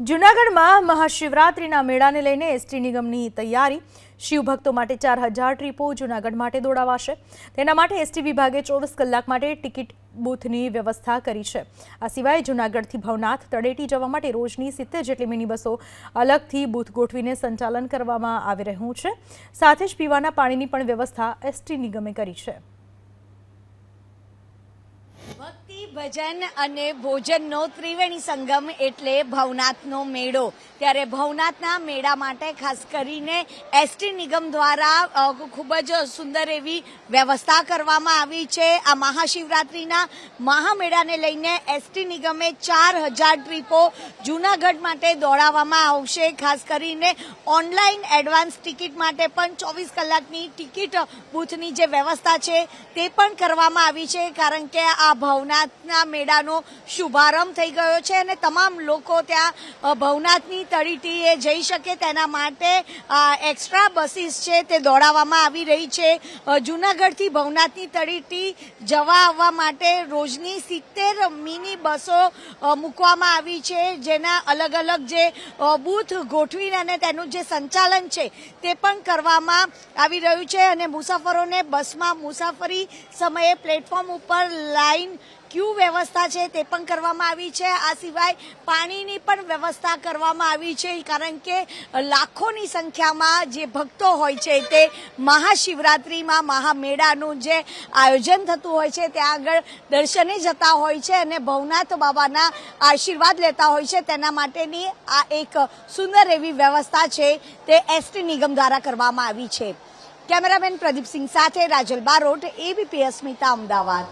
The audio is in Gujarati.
જૂનાગઢમાં મહાશિવરાત્રિના મેળાને લઈને એસટી નિગમની તૈયારી। શિવભક્તો માટે 4000 ટ્રીપો જૂનાગઢ માટે દોડાવાશે। તેના માટે એસટી વિભાગે 24 કલાક માટે ટિકિટ બૂથની વ્યવસ્થા કરી છે। આ સિવાય જૂનાગઢથી ભવનાથ તળેટી જવા માટે રોજની 70 જેટલી મિની બસો અલગથી બૂથ ગોઠવીને સંચાલન કરવામાં આવી રહ્યું છે। સાથે જ પીવાના પાણીની પણ વ્યવસ્થા એસટી નિગમે કરી છે। ભક્તિ ભજન અને ભોજનનો ત્રિવેણી સંગમ એટલે ભવનાથનો મેળો। ત્યારે ભવનાથના મેળા માટે ખાસ કરીને એસટી નિગમ દ્વારા ખૂબ જ સુંદર એવી વ્યવસ્થા કરવામાં આવી છે। આ મહાશિવરાત્રિના મહામેળાને લઈને એસટી નિગમે 4000 ટ્રીપો જૂનાગઢ માટે દોડાવવામાં આવશે। ખાસ કરીને ઓનલાઈન એડવાન્સ ટિકિટ માટે પણ 24 કલાકની ટિકિટ બૂથની જે વ્યવસ્થા છે તે પણ કરવામાં આવી છે, કારણ કે આ ભવનાથના મેળાનો શુભારંભ થઈ ગયો છે અને તમામ લોકો ત્યાં ભવનાથની તળેટીએ જઈ શકે તેના માટે એક્સ્ટ્રા બસીસ છે તે દોડાવવામાં આવી રહી છે। જૂનાગઢથી ભવનાથની તળેટી જવા આવવા માટે રોજની 70 મિની બસો મૂકવામાં આવી છે, જેના અલગ અલગ જે બૂથ ગોઠવીને અને તેનું જે સંચાલન છે તે પણ કરવામાં આવી રહ્યું છે અને મુસાફરોને બસમાં મુસાફરી સમયે પ્લેટફોર્મ ઉપર લાઈન ક્યુ વ્યવસ્થા છે તે પણ કરવામાં આવી છે। આ સિવાય પાણીની પણ વ્યવસ્થા કરવામાં આવી છે, કારણ કે લાખોની સંખ્યામાં જે ભક્તો હોય છે તે મહાશિવરાત્રિમાં મહામેળાનું જે આયોજન થતું હોય છે ત્યાં આગળ દર્શને જતા હોય છે અને ભવનાથ બાબાના આશીર્વાદ લેતા હોય છે। તેના માટેની આ એક સુંદર એવી વ્યવસ્થા છે તે એસટી નિગમ દ્વારા કરવામાં આવી છે। કેમેરામેન પ્રદીપ સિંહ સાથે રાજલ બારોટ, એબીપી અસ્મિતા, અમદાવાદ।